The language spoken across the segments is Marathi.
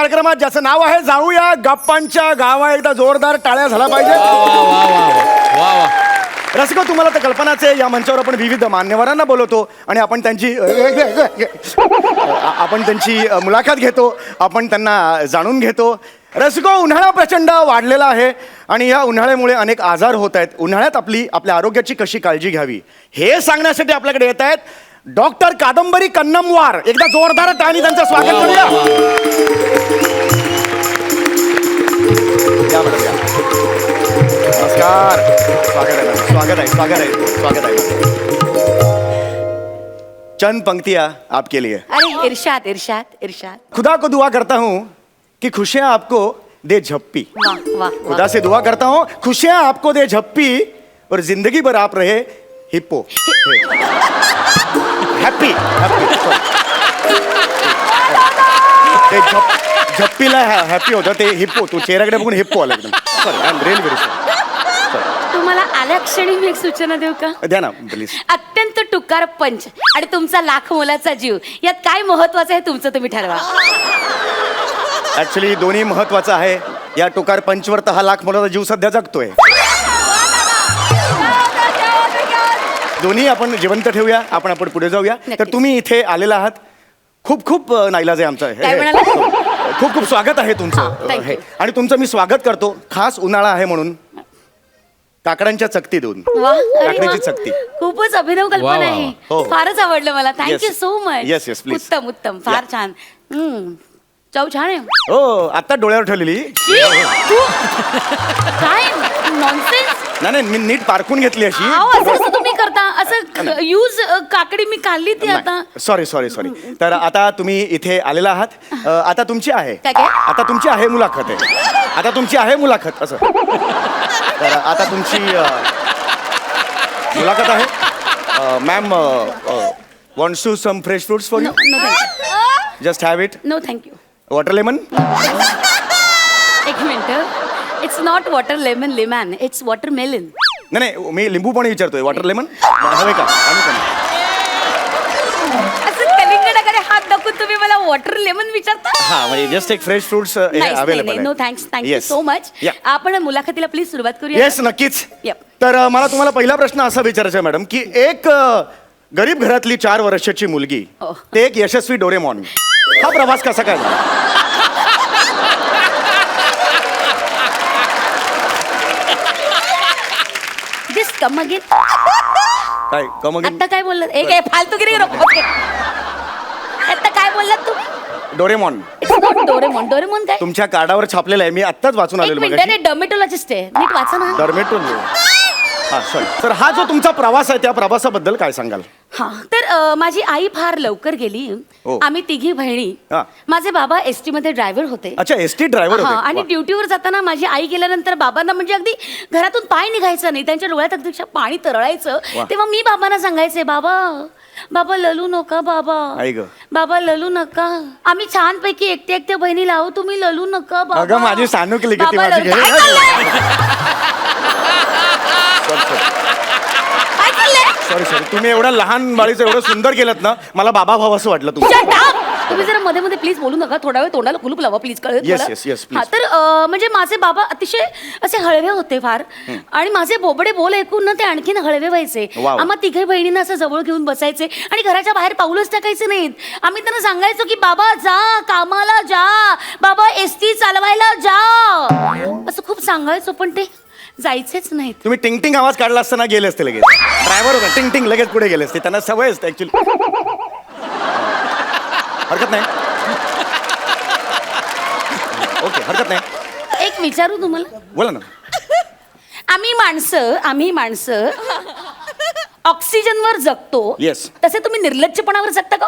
कार्यक्रमात ज्याचं नाव आहे जाऊया गप्पांच्या गावा. एकदा जोरदार टाळ्या झाला पाहिजे. रसिको, तुम्हाला तर कल्पनाच आहे, या मंचावर आपण विविध मान्यवरांना बोलवतो आणि आपण त्यांची मुलाखत घेतो, आपण त्यांना जाणून घेतो. रसिको, उन्हाळा प्रचंड वाढलेला आहे आणि या उन्हाळ्यामुळे अनेक आजार होत आहेत. उन्हाळ्यात आपल्या आरोग्याची कशी काळजी घ्यावी हे सांगण्यासाठी आपल्याकडे येत आहेत डॉक्टर कादंबरी कन्नमवार. एकदा जोरदार टाळ्यांनी त्यांचं स्वागत करूया. नमस्कार. स्वागत है. चंद पंक्तियां आपके लिए. अरे इरशाद. खुदा को दुआ करता हूँ कि खुशियां आपको दे झप्पी. वाह. खुदा से दुआ करता हूँ खुशियां आपको दे झप्पी और जिंदगी भर आप रहे हिप्पो. हॅप्पी. ते झप्पीला हॅप्पी होतं, ते हिप्पो. तू चेहऱ्याकडे बघून हिप्पो आला एकदम. Sorry, I am really very sorry. तुम्हाला आल्या क्षणी मी एक सूचना देऊ का? द्या ना प्लीज. अत्यंत टुकार पंच आणि तुमचा लाख मोलाचा जीव, यात काय महत्वाचं आहे तुमचं तुम्ही ठरवा. ऍक्च्युली दोन्ही महत्वाचं आहे. या टुकार पंचवर तर हा लाख मोलाचा जीव सध्या जगतोय. दोन्ही आपण जिवंत ठेवूया. आपण पुढे जाऊया. तर तुम्ही इथे आलेला आहात, खूप नाईलाज आहे आमचं. काय म्हणाला? खूप स्वागत आहे हा, तुमचं. thank you. आणि तुमचं मी स्वागत करतो. खास उन्हाळा आहे म्हणून काकडांच्या चकती देऊन. वाह, अरे काकडीची वाह. चकती. खूपच अभिनव कल्पना वाह, वाह, आहे. हो. फारच आवडलं मला. Thank you Yes. So much. Yes, please. उत्तम फार Yeah. छान. चव छान आहे. हो, आता डोळ्यावर ठेवलेली. तू काय नॉनसेन्स. नाही, मी नीट पारखून घेतली अशी. असं तुम्ही करता असं यूज काकडी मी खाल्ली ती आता. सॉरी. तर आता तुम्ही इथे आलेला आहात. आता तुमची आहे. काय? आता तुमची आहे मुलाखत आहे. आता तुमची आहे मुलाखत असं. तर आता तुमची मुलाखत आहे. Ma'am wants to some fresh fruits for you. No thank you. Just have it. No thank you. Water lemon. एक minute. It's not water lemon it's watermelon. नाही, मी लिंबू पाणी विचारतोय. वॉटर लेमन हवे का? असं कलिंगडाकडे हात दाखवून तुम्ही मला वॉटर लेमन विचारता? हा, म्हणजे जस्ट एक fresh fruits available. No thanks. Thank you so much. आपण मुलाखतीला प्लीज सुरुवात करूया. येस, नक्कीच. Yep. तर मला तुम्हाला पहिला प्रश्न असा विचारायचा आहे मॅडम, की एक गरीब घरातली 4 वर्षाची मुलगी, Oh. ते एक यशस्वी डोरेमॉन, हा प्रवास कसा काय झाला? Just come again. काय कम अगेन? आता काय बोललात? एक फालतूगिरी नको. आता काय बोललात तुम्ही? Doraemon it's not Doraemon. Doraemon काय? तुमच्या कार्डावर छापलेलं आहे. मी आत्ताच वाचून एक आलेलो मिनिट. बघा. ते डर्मेटोलॉजिस्ट आहे. नीट वाचा ना. डर्मेटोल. हा, सॉरी. तर हा जो तुमचा प्रवास आहे, त्या प्रवासाबद्दल काय सांगाल? हा, तर माझी आई फार लवकर गेली. हो. आम्ही तिघी बहिणी. हा. माझे बाबा एसटी मध्ये ड्रायव्हर होते. अच्छा, एसटी ड्रायव्हर हा, होते. आणि वा. ड्युटीवर जाताना माझी आई गेल्यानंतर बाबांना म्हणजे अगदी घरातून पाय निघायचं नाही. त्यांच्या डोळ्यात अक्षरशः पाणी तरळायचं. वा. तेव्हा मी बाबांना सांगायचे, बाबा ललू नका आई गं. बाबा ललू नका. आम्ही छानपैकी एकट्या बहिणी लावू, तुम्ही ललू नका बाबा. अगं, माझी सानुकली किती बाबा माझी ललू- काय चाललंय? सॉरी. तुम्ही एवढं लहान बाळीचं एवढं सुंदर केलं ना, मला बाबा भाव असं वाटलं तुम्ही. Shut up! तुम्ही जरा मध्ये मध्ये प्लीज बोलू नका. थोडा वेळ तोंडाला कुलूप लावा प्लीज. कळलं Yes, तुम्हाला? yes, please. हा, तर म्हणजे माझे बाबा अतिशय असे हळवे होते फार. आणि माझे बोबडे बोल ऐकून ना ते आणखीन हळवे व्हायचे. Wow. आम्हा तिघे बहिणींना असं जवळ घेऊन बसायचे आणि घराच्या बाहेर पाऊलच टाकायचे नाहीत. आम्ही त्यांना सांगायचो की बाबा जा कामाला जा, बाबा एसटी चालवायला जा, असं खूप सांगायचो. पण ते जायचेच नाहीत. तुम्ही टिंग आवाज काढला असताना गेले असते लगेच. ड्रायव्हर होता टिंग लगेच पुढे गेले असते. त्यांना सवय असते ऍक्च्युली. हरकत नाही. ओके, हरकत नाही. एक विचारू तुम्हाला? बोला ना. आम्ही माणसं ऑक्सिजनवर जगतो. Yes. तसे तुम्ही निर्लज्जपणावर जगता का?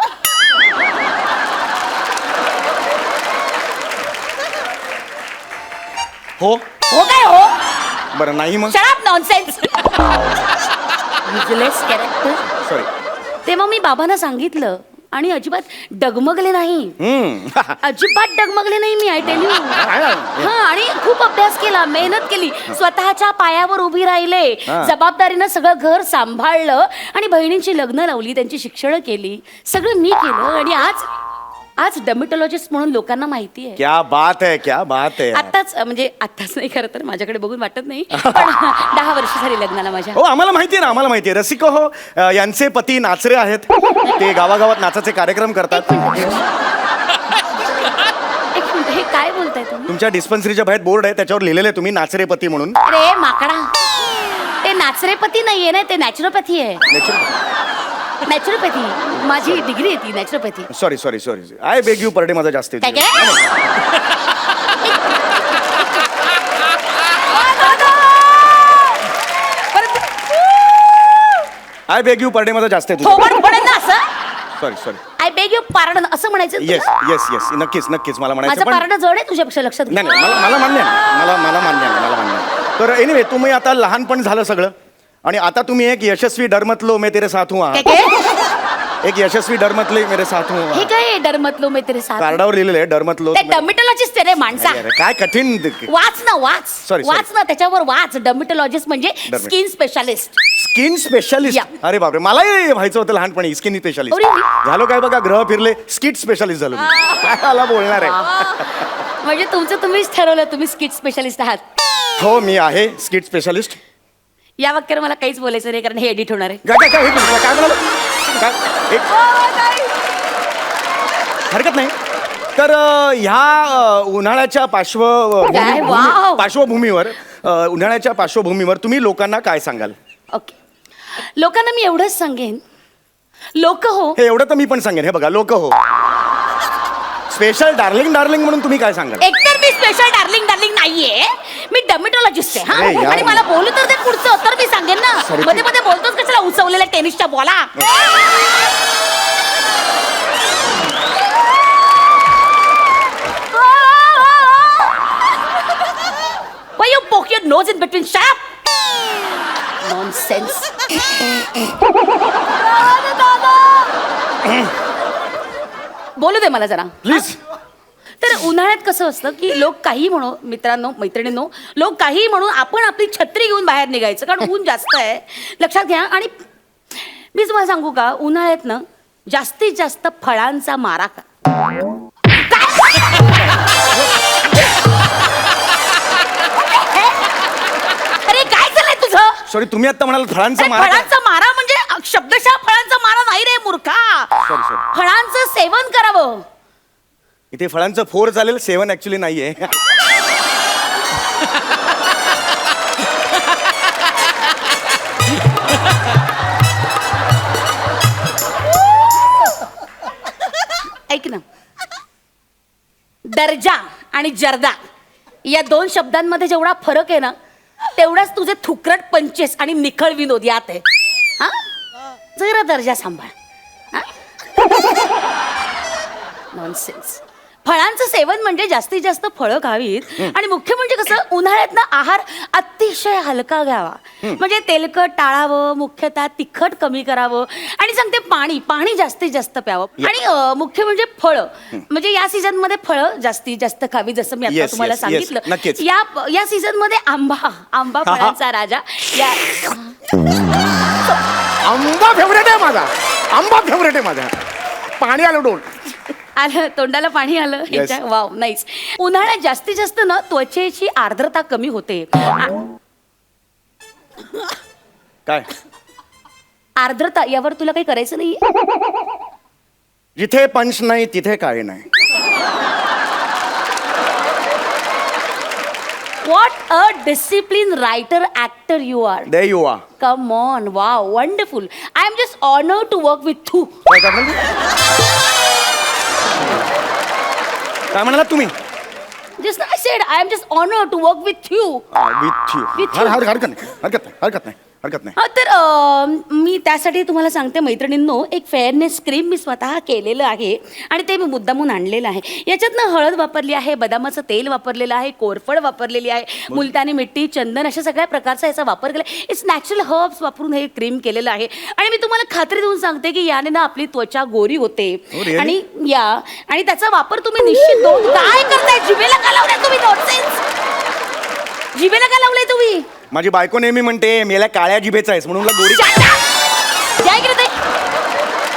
हो. हो काय हो? बरं, नाही मग. Shut up nonsense. Useless character. Sorry. तेव्हा मी बाबांना सांगितलं आणि अजिबात डगमगले नाही. अजिबात डगमगले नाही मी. I tell you. हा, आणि खूप अभ्यास केला, मेहनत केली, स्वतःच्या पायावर उभी राहिले, जबाबदारीनं सगळं घर सांभाळलं आणि बहिणींची लग्न लावली, त्यांची शिक्षण केली, सगळं मी केलं. आणि आज डर्मेटॉलॉजिस्ट म्हणून लोकांना माहिती आहे. क्या बात है, क्या बात है. आत्ताच म्हणजे आत्ताच नाही, खरं तर माझ्याकडे बघून वाटत नाही, पण 10 वर्ष झाली लग्नाला माझ्या. हो आम्हाला माहिती आहे ना, आम्हाला माहिती आहे. रसिको हो, यांचे पती नाचरे आहेत. ते गावागावात नाचाचे कार्यक्रम करतात. एक मिनिट, हे काय बोलताय तुम्ही? तुमच्या डिस्पन्सरीच्या बाहेर बोर्ड आहे, त्याच्यावर लिहिलेलं आहे तुम्ही नाचरे पती म्हणून. अरे माकडा, ते नाचरेपती नाहीये ना, ते नॅचरोपॅथी आहे. नॅचरोपॅथी माझी डिग्री आहे ती, naturopathy. Sorry sorry sorry, I beg you pardon माझा जास्त काय येतो. आय बेग यू परडे माझा जास्त येतो. थोबाड पडेल ना असं. Sorry sorry. I beg you pardon असं म्हणायचं येस तुला? येस येस, नक्कीच नक्कीच मला म्हणायचं. माझं पण पारडं जड आहे तुझ्यापेक्षा, लक्षात घे. नाही नाही, मला मान्य आहे. मला मान्य आहे, मला मान्य आहे. तर एनिवे, तुम्ही आता लहानपण झालं सगळं, आणि आता तुम्ही एक यशस्वी डरमतलो मैं तेरे साथ हूँ. काय काय? एक यशस्वी डरमतले मेरे साथ हूँ. हे काय डरमतलो मी तेरे साथ? कार्डावर लिहिलेलं आहे डरमतलो. ते डर्मेटॉलॉजिस्ट आहे रे माणसा. अरे, काय कठीण. वाच ना, वाच. Sorry, वाच ना, त्याच्यावर वाच. डर्मेटॉलॉजिस्ट म्हणजे स्किन स्पेशालिस्ट. Skin specialist. या. अरे बापरे, मलाही व्हायचं होतं लहानपणी स्किन स्पेशालिस्ट. Oh, really? झालो काय बघा, ग्रह फिरले, स्किट स्पेशालिस्ट झालो मी. काय मला बोलणार आहे. म्हणजे तुमचं तुम्हीच ठरवलं, तुम्ही स्किट स्पेशालिस्ट आहात. हो मी आहे स्किट स्पेशालिस्ट. या वाक्यावर मला काहीच बोलायचं नाही, कारण हे एडिट होणार आहे. काय काय काय काय म्हणाल? हरकत नाही. तर ह्या उन्हाळ्याच्या काय? वाव. पार्श्वभूमीवर उन्हाळ्याच्या पार्श्वभूमीवर तुम्ही लोकांना काय सांगाल? ओके, लोकांना मी एवढंच सांगेन, लोक हो. हे एवढं तर मी पण सांगेन. हे बघा, लोक हो, स्पेशल डार्लिंग डार्लिंग म्हणून तुम्ही काय सांगाल? एकतर मी स्पेशल डार्लिंग डार्लिंग नाहीये, मी डर्मेटॉलॉजिस्ट आहे. अरे हा, यार. आणि मला बोलू तर ते पुढचं तर मी सांगेन ना. Sorry. मध्ये मध्ये बोलतोच कशाला उचवलेल्या टेनिसच्या बॉला. Why you poke your nose in between? Shut up! Nonsense. बोलू दे मला जरा प्लीज. तर उन्हाळ्यात कसं असतं की लोक काही म्हणू, मित्रांनो मैत्रिणींनो, लोक काही म्हणून आपण आपली छत्री घेऊन बाहेर निघायचं, कारण ऊन जास्त आहे, लक्षात घ्या. आणि मी तुम्हाला सांगू का, उन्हाळ्यात ना जास्तीत जास्त फळांचा मारा का. अरे काय चाललंय तुझं? सॉरी, तुम्ही आता म्हणाल फळांचा अरे, मारा. फळांचा मारा म्हणजे शब्दशः फळांचा मारा नाही रे मूर्खा. सॉरी सॉरी, फळांचं सेवन करावं. इथे फळांचं 4 चालेल, 7 ऍक्च्युली नाहीये. ऐक ना, दर्जा आणि जर्दा या 2 शब्दांमध्ये जेवढा फरक आहे ना, तेवढाच तुझे थुकरट पंचेस आणि निखळ विनोद यात आहे. हा, जरा दर्जा सांभाळ. नॉनसेन्स. फळांचं सेवन म्हणजे जास्तीत जास्त फळं खावीत, आणि मुख्य म्हणजे कसं, उन्हाळ्यात ना आहार अतिशय हलका घ्यावा. म्हणजे तेलकट टाळावं, मुख्यतः तिखट कमी करावं, आणि सांगते पाणी जास्तीत जास्त प्यावं. आणि मुख्य म्हणजे फळं, म्हणजे या सीझन मध्ये फळं जास्तीत जास्त खावी, जसं मी आता Yes, तुम्हाला yes, yes. सांगितलं. नक्कीच. या सीझन मध्ये आंबा फळांचा राजा. आंबा फेवरेट आहे माझा, आंबा फेवरेट आहे माझा. पाणी आलं डोल. आलं तोंडाला, पाणी आलं. Yes. Wow, nice. उन्हाळ्यात जास्तीत जास्त ना त्वचेची आर्द्रता कमी होते. काय आर्द्रता, यावर तुला काही करायचं नाही? जिथे पंच नाही तिथे काय नाही. What a disciplined writer actor you are. There you are. Come on, wow, wonderful. I am just honored to work with you. काय म्हणालात तुम्ही? Just I said I am just honored to work with you. With you. With you. हरकत नाही. हा, तर मी त्यासाठी तुम्हाला सांगते मैत्रिणींनो, एक फेअरनेस क्रीम मी स्वतः केलेलं आहे, आणि ते मी मुद्दामून आणलेलं आहे. याच्यातनं हळद वापरली आहे, बदामाचं तेल वापरलेलं आहे, कोरफड वापरलेली आहे, मुलतानी मिट्टी, चंदन, अशा सगळ्या प्रकारचा याचा वापर केला. इट्स नॅचरल हर्ब्स वापरून हे क्रीम केलेलं आहे. आणि मी तुम्हाला खात्री देऊन सांगते की याने ना आपली त्वचा गोरी होते. Oh, really? आणि त्याचा वापर तुम्ही निश्चित काय करताय? जिभेला का लावलाय तुम्ही? नॉनसेन्स. जिभेला का लावलाय तुम्ही? माझी बायको नेहमी म्हणते मेला काळ्या जिभेचा आहेस म्हणून गोरी.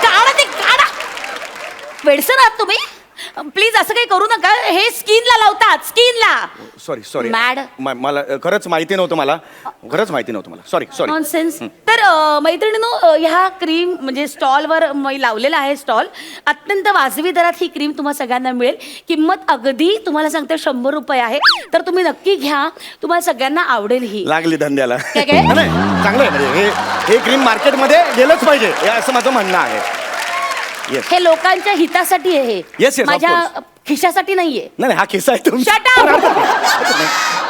काढा ते काढा. वेडसर आहात तुम्ही. प्लीज असं काही करू नका. हे स्किनला लावतात, स्किनला. Sorry Mad. मला खरंच माहिती नव्हतं मला सॉरी नॉनसेन्स. तर मैत्रिणीनो, ह्या क्रीम म्हणजे स्टॉलवर लावलेला आहे स्टॉल. अत्यंत वाजवी दरात ही क्रीम तुम्हाला सगळ्यांना मिळेल. किंमत अगदी तुम्हाला सांगते 100 रुपये आहे. तर तुम्ही नक्की घ्या, तुम्हाला सगळ्यांना आवडेल ही. लागली धंद्याला. काय काय? नाही, चांगलं आहे म्हणजे हे क्रीम मार्केटमध्ये गेलंच पाहिजे हे असं माझं म्हणणं आहे. येस हे लोकांच्या हितासाठी आहे. Yes, of माझ्या course. खिशासाठी नाहीये. नाही हा किस्सा आहे तुमचा. Shut up!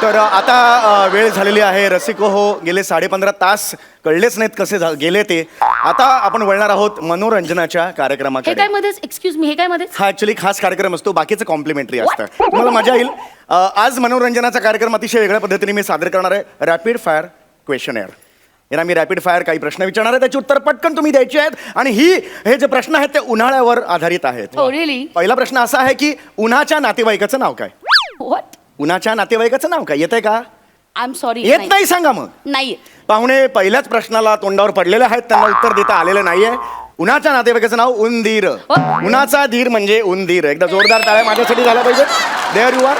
तर आता वेळ झालेली आहे. रसिको हो, गेले 15.5 तास कळलेच नाहीत कसे गेले ते. आता आपण वळणार आहोत मनोरंजनाच्या हे कार्यक्रमाकडे. काय मध्येच, एक्सक्यूज मी, हे काय मध्येच? हा ऍक्च्युली खास कार्यक्रम असतो, बाकीचं कॉम्प्लिमेंटरी असतं. तुम्हाला मजा येईल. आज मनोरंजनाचा कार्यक्रम अतिशय वेगळ्या पद्धतीने मी सादर करणार आहे. Rapid fire questionnaire. यांना मी रॅपिड फायर काही प्रश्न विचारणार आहे, त्याची उत्तर पटकन तुम्ही द्यायची आहेत. आणि हे जे प्रश्न आहेत ते उन्हाळ्यावर आधारित आहेत. Oh, really? पहिला प्रश्न असा आहे की उन्हाच्या नातेवाईकाचं नाव काय? What? उन्हाच्या नातेवाईकाचं नाव काय? येतंय का? I am sorry. येत नाही सांगा मग. नाही. पाहुणे पहिल्याच प्रश्नाला तोंडावर पडलेले आहेत, त्यांना उत्तर देता आलेलं नाहीये. उन्हाच्या नातेवाईकाचं नाव उंदीर. उन्हाचा धीर म्हणजे उंदीर. एकदा जोरदार टाळ्या माझ्यासाठी झाल्या पाहिजे. There you R.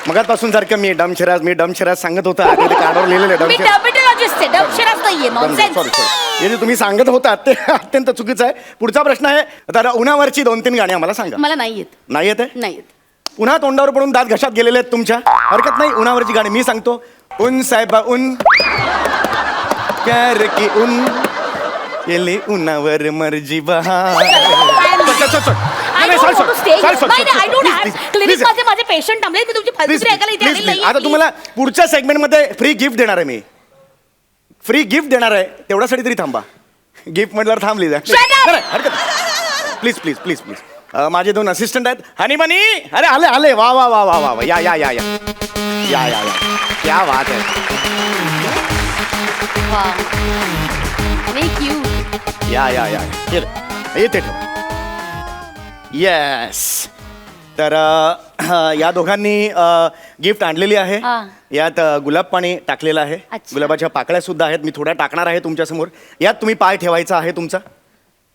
मगापासून सारखं मी डमशराज सांगत होता. कार्डवर लिहिलेलं मी डर्मेटॉलॉजिस्ट आहे, डबशराच नाहीये. नॉनसेन्स. सॉरी हे जे तुम्ही सांगत होता ते अत्यंत चुकीचं आहे. पुढचा प्रश्न आहे, आता उन्हावरची 2-3 गाणी आम्हाला सांगा. मला नाही येत. नाही येत आहे? नाही येत. पुन्हा तोंडावर पडून दात घशात गेलेले आहेत तुमच्या. हरकत नाही, उन्हावरची गाणी मी सांगतो. उन साहेबा उन प्यार की उन केली उन्हावर मर्जी बहार. माझे पेशंट थांबले, मी तुमची फालतूगिरी ऐकायला इथे आलेली नाहीये. आता तुम्हाला पुढच्या सेगमेंटमध्ये फ्री गिफ्ट देणार आहे मी. फ्री गिफ्ट देणार आहे, तेवढ्यासाठी तरी थांबा. गिफ्ट म्हटल्यावर थांबली जा. हरकत प्लीज प्लीज प्लीज प्लीज. माझे 2 असिस्टंट आहेत. हनी बनी. अरे आले वा वा वा वा वा वा. या क्या बात आहे. Very cute. या येते ठेव. येस. तर या दोघांनी गिफ्ट आणलेली आहे. हा. यात गुलाब पाणी टाकलेलं आहे. अच्छा. गुलाबाच्या पाकळ्या सुद्धा आहेत. मी थोड्या टाकणार आहे तुमच्या समोर. यात तुम्ही पाय ठेवायचा आहे तुमचा.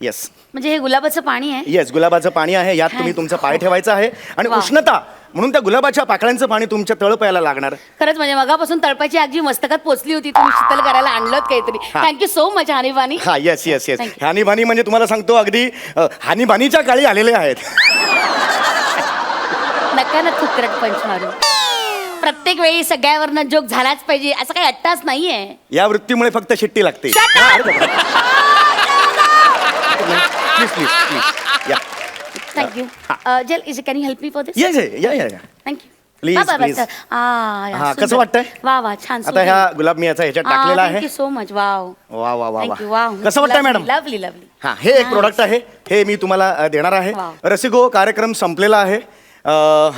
येस म्हणजे हे गुलाबाचं पाणी आहे. येस गुलाबाचं पाणी आहे. यात तुम्ही तुमचा पाय ठेवायचा आहे. आणि वा. उष्णता म्हणून त्या गुलाबाच्या पाकळ्यांचं पाणी तुमच्या तळपायाला लागणार. खरंच म्हणजे मगापासून तळपाची आग जी मस्तकात पोचली होती, तुम्ही शीतल करायला आणलं काहीतरी. थँक्यू सो मच हानीबानी. हा yes yes yes. Thank you. हानीबानी म्हणजे तुम्हाला सांगतो अगदी हानीबानीच्या काळी आलेले आहेत. नका ना थुकरट पंच मारू. प्रत्येक वेळी सगळ्यावरनं जोक झालाच पाहिजे असं काही अट्टाच नाहीये. या वृत्तीमुळे फक्त शिट्टी लागते. Shut up! Please please please या. थँक्यू. जेल is can you help me for this? या या थँक्यू. Please, please. हा, कसं वाटतंय? वा वा, छान. आता ह्या गुलाब मी याचा ह्याच्यात टाकलेला आहे. Thank you so much. वाव. वा वा वा थँक्यू. वा. वाव. कसं वाटतंय मॅडम? Lovely lovely. हा हे एक प्रोडक्ट आहे. हे मी तुम्हाला देणार आहे. Wow. रसिको कार्यक्रम संपलेला आहे.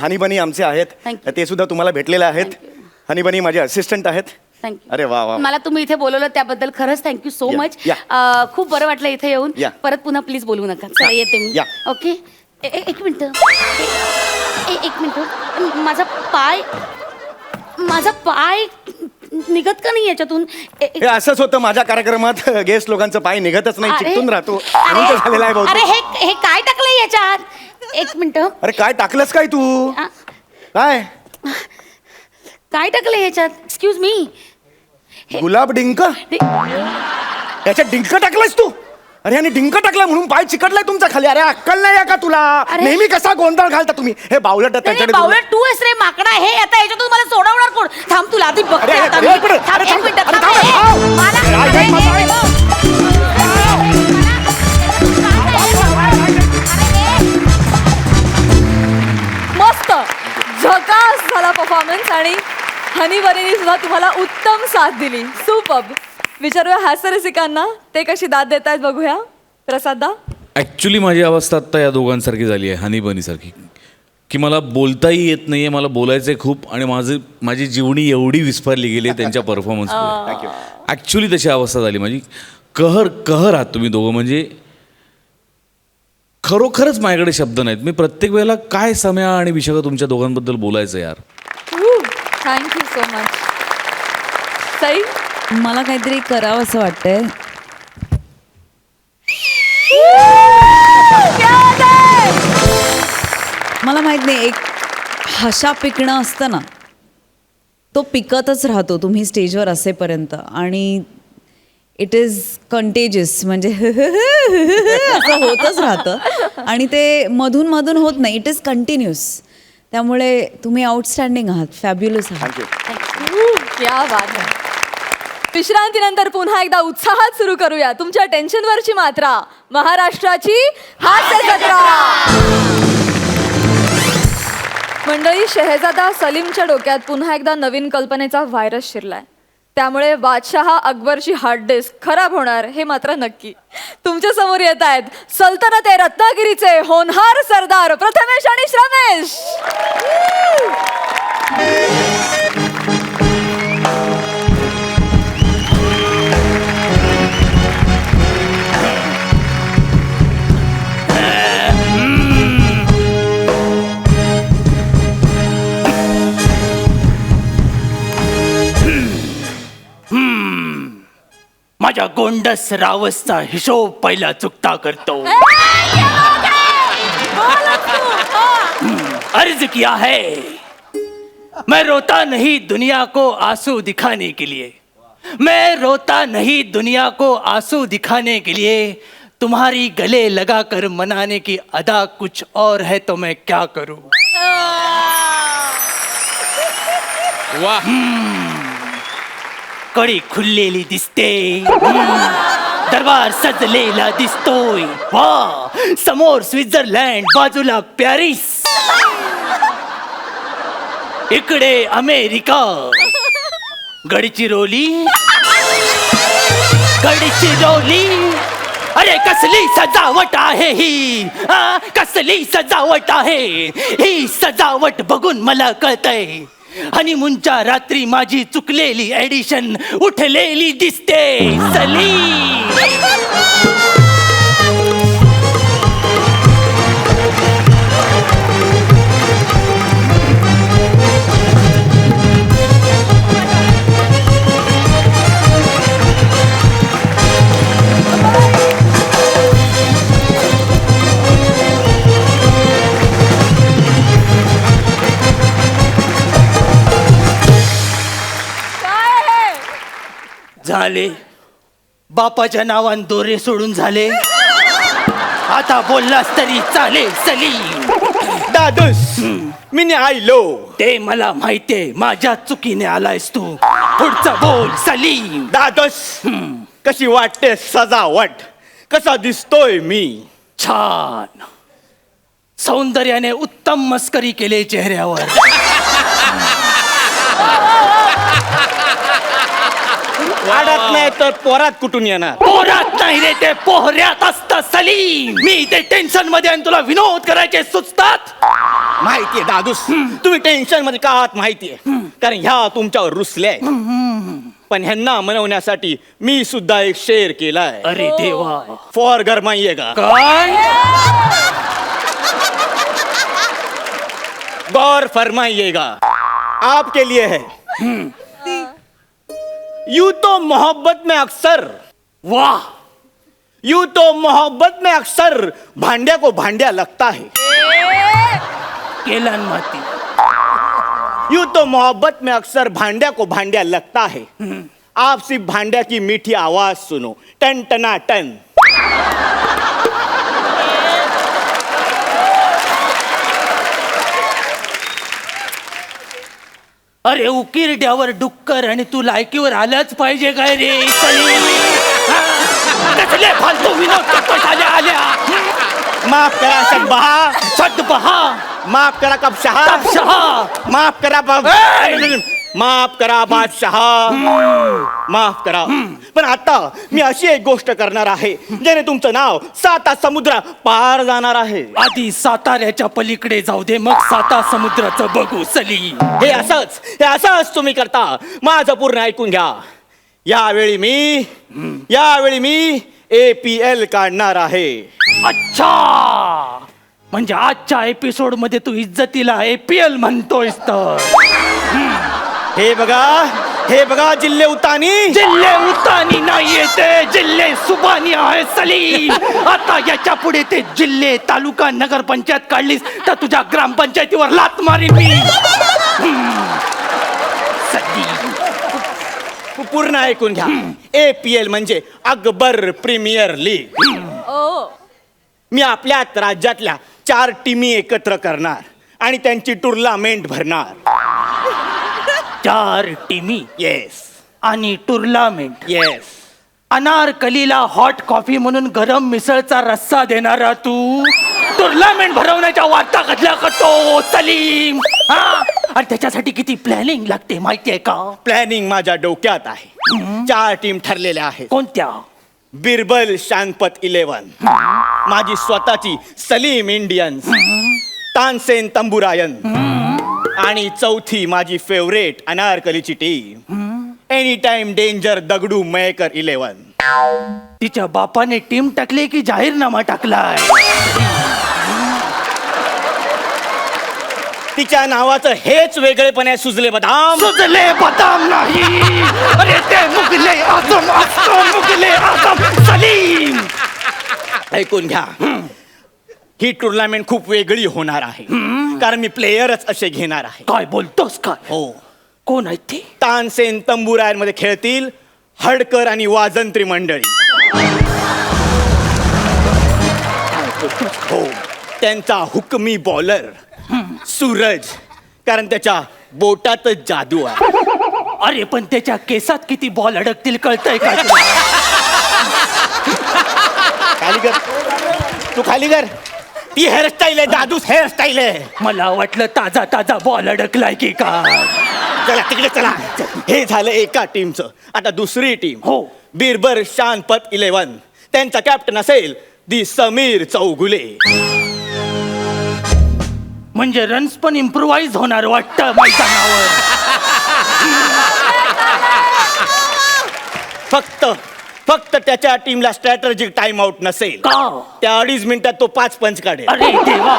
हनीबनी आमचे आहेत. Thank you. ते सुद्धा तुम्हाला भेटलेले आहेत. Thank you. हनीबनी माझे असिस्टंट आहेत. थँक्यू. अरे वा वा. मला तुम्ही इथे बोलवलं त्याबद्दल खरंच थँक्यू सो या, मच. या. खूप बरं वाटलं इथे येऊन. या. परत पुन्हा प्लीज बोलवू नका. चला येते मी. या. ओके. एक मिनिट. एक मिनिट. माझा पाय निघत का नाही याच्यातून? हे असंच होतं माझ्या कार्यक्रमात. गेस्ट लोकांचं पाय निघतच नाही, अरे, चिकटून राहतो. म्हणून ते झालेलं आहे अरे बहुतेक. हे काय टाकलंय याच्यात? एक मिनिट. अरे काय टाकलंस काय तू? काय काय टाकलंय याच्यात? Excuse me. गुलाब डिंक? याच्यात डिंक टाकलायस तू? अरे आणि डिंक टाकला म्हणून पाय चिकटलाय तुमचा खाली. अरे अक्कल नाही का तुला? अरे. नेहमी कसा गोंधळ घालता तुम्ही. हे बावलट बावळट तू आहेस रे माकडा. हे आता याच्यातून मला सोडवणार कोण? थांब तुला आधी बघते अरे, आता अरे, मी. एक मिनिट. थांब, अरे, एक थांब. मिनिट. अरे, थांब. थांब. हे, मला- अरे, आई, आई, हे, मला- मस्त झकास झाला परफॉर्मन्स आणि हनीबनीने सुद्धा तुम्हाला उत्तम साथ दिली. सुपर्ब. विचारूया हास्य रसिकांना ते कशी दाद देत आहेत बघूया. प्रसादा. ॲक्च्युली माझी अवस्था आत्ता या दोघांसारखी झाली आहे, हनीबनीसारखी, की मला बोलताही येत नाही आहे. मला बोलायचं आहे खूप आणि माझी जीवनी एवढी विस्फारली गेली आहे त्यांच्या परफॉर्मन्समुळे. थँक्यू. ॲक्च्युली तशी अवस्था झाली माझी. कहर आहात तुम्ही दोघं. म्हणजे खरोखरच माझ्याकडे शब्द नाहीत. मी प्रत्येक वेळेला काय सम्या आणि विशाखा तुमच्या दोघांबद्दल बोलायचं यार. Thank you so much. सई. मला काहीतरी करावं असं वाटतंय. क्या बात है! मला माहित नाही, एक हशा पिकणं असतं ना, तो पिकतच राहतो तुम्ही स्टेजवर असेपर्यंत, आणि इट इज कंटेजियस, म्हणजे असं होतच राहतं आणि ते मधून मधून होत नाही, इट इज कंटिन्युअस. त्यामुळे तुम्ही आउटस्टँडिंग आहात, फॅब्युलस आहात. थँक्यू. क्या बात आहे. विश्रांतीनंतर पुन्हा एकदा उत्साहात सुरू करूया तुमच्या टेन्शनवरची मात्रा, महाराष्ट्राची हास्य जत्रा. मंडळी, शहेजादा सलीमच्या डोक्यात पुन्हा एकदा नवीन कल्पनेचा व्हायरस शिरलाय. त्यामुळे बादशाह अकबरची हार्ड डिस्क खराब होणार हे मात्र नक्की. तुमच्या समोर येत आहेत सल्तनत ए रत्नागिरीचे होनहार सरदार प्रथमेश आणि श्रमेश. माझ्या गोंडस रावसचा हिशोब पहिला चुकता करतो. अर्ज किया है, मैं रोता नहीं दुनिया को आंसू दिखाने के लिए, मैं रोता नहीं दुनिया को आंसू दिखाने के लिए, तुम्हारी गले लगाकर मनाने की अदा कुछ और है तो मैं क्या करूं. वाह. कडी खुललेली दिसते, दरबार सजलेला दिसतोय. वा, समोर स्वित्झर्लंड, बाजूला पॅरिस, इकडे अमेरिका, गडचिरोली, गडचिरोली. अरे कसली सजावट आहे ही, कसली सजावट आहे ही. सजावट बघून मला कळतंय हनीमूनच्या रात्री माझी चुकलेली एडिशन उठलेली दिसते. सलीम, झाले बापाच्या नावान दोरे सोडून झाले. आता बोललास तरी चालेल सलीम. दादूस, मी आयलो. ते मला माहितीये, माझ्या चुकीने आलायस तू. पुढचं बोल सलीम. दादूस, कशी वाटते सजावट, कसा दिसतोय मी. छान, सौंदर्याने उत्तम मस्करी केले चेहऱ्यावर. वाढत नाही तर पोरात कुठून येणार. पोरात नाही रे, ते पोहऱ्यात असतं सलीम. मी ते टेन्शन मध्ये आणि तुला विनोद करायचे सुचतात. माहितीये दादूस, तुम्ही टेन्शन मध्ये का आहात माहितीये, कारण ह्या तुमच्यावर रुसले. पण ह्यांना मनवण्यासाठी मी सुद्धा एक शेर केलाय. अरे देवा, फॉर गरमाइयेगा. काय गौर फरमाइएगा, आपके लिए है. यूं तो मोहब्बत में अक्सर, वाह, यूं तो मोहब्बत में अक्सर भांड्या को भांड्या लगता है. केलान माती. यूं तो मोहब्बत में अक्सर भांड्या को भांड्या लगता है. आप सिर्फ भांड्या की मीठी आवाज सुनो, टन टना टन. अरे उकिरड्यावर डुक्कर आणि तू लायकीवर आलाच पाहिजे काय रे सलीम. कसले फालतू विनोद करतोस आल्या. माफ करा सदबहा, सदबहा, माफ करा कबशहा, कबशहा, माफ करा ए! माफ करा बादशाह, माफ करा. पण आता मी अशी एक गोष्ट करणार आहे ज्याने तुमचं नाव 7 समुद्र पार जाणार आहे. आधी साताऱ्याच्या पलीकडे जाऊ दे, मग 7 समुद्राचं बघू सलीम. हे असंच तुम्ही करता. माझं पूर्ण ऐकून घ्या. यावेळी मी APL काढणार आहे. अच्छा, म्हणजे आजच्या एपिसोड मध्ये तू इज्जतीला APL म्हणतोयस तर. हे बघा, हे बघा जिल्हे उतानी. जिल्हे उतानी नाही येते, जिल्हे सुबानी आहे सलीम. आता याच्या पुढे ते जिल्हे तालुका नगरपंचायत काढलीस तर तुझ्या ग्रामपंचायतीवर लात मारीन मी. सलीम. पूर्ण ऐकून घ्या. APL म्हणजे अकबर प्रीमियर लीग. मी आपल्याच राज्यातल्या 4 टीमी एकत्र करणार आणि त्यांची टुर्नामेंट भरणार. 4 टीमी येस आणि टुर्नामेंट. येस. अनारकलीला हॉट कॉफी म्हणून गरम मिसळचा रस्सा देणारा तू टुर्नामेंट भरवण्याच्या वार्ता घडल्या करतो सलीम. हा? आणि त्याच्यासाठी किती प्लॅनिंग लागते माहितीये का? प्लॅनिंग माझ्या डोक्यात आहे. 4 टीम ठरलेल्या आहेत. कोणत्या? बिरबल शानपत 11, माझी स्वतःची सलीम इंडियन्स, तानसेन तंबुरायन आणि चौथी माझी फेवरेट अनारकलीची team any time danger Dagdu Mayekar 11. तिच्या बापाने टीम टाकली की जाहीरनामा टाकलाय? तिच्या नावाचं हेच वेगळेपणे सुजले बदाम. सुजले बदाम नाही, अरे ते मुगले आजम असतो, मुगले आजम सलीम. ऐकून घ्या. ही टुर्नामेंट खूप वेगळी होणार आहे कारण मी प्लेयरच असे घेणार आहे. काय बोलतोस काय? हो. कोण आहे ते? तानसेन तंबुरायांमध्ये खेळतील हडकर आणि वाजंत्री मंडळी. हो. त्यांचा हुकमी बॉलर सूरज, कारण त्याच्या बोटातच जादू आहे. अरे पण त्याच्या केसात किती बॉल अडकतील कळतंय का तुला? खाली कर, तू खाली कर. ती हेअरस्टाईल आहे, जादूच हेअरस्टाईल आहे. मला वाटलं ताजा ताजा बॉल अडकलाय की काय. चला तिकडे चला. हे झालं एका टीमचं. आता दुसरी टीम. हो. बिरबर शानपत 11, त्यांचा कॅप्टन असेल दी समीर चौगुले. म्हणजे रन्स पण इम्प्रोवाइज होणार वाटतं मैदानावर. फक्त त्याच्या टीमला स्ट्रॅटेजिक टाइम आउट नसेल. का? त्या 2.5 मिनिटात तो 5 पंच काढेल. अरे देवा.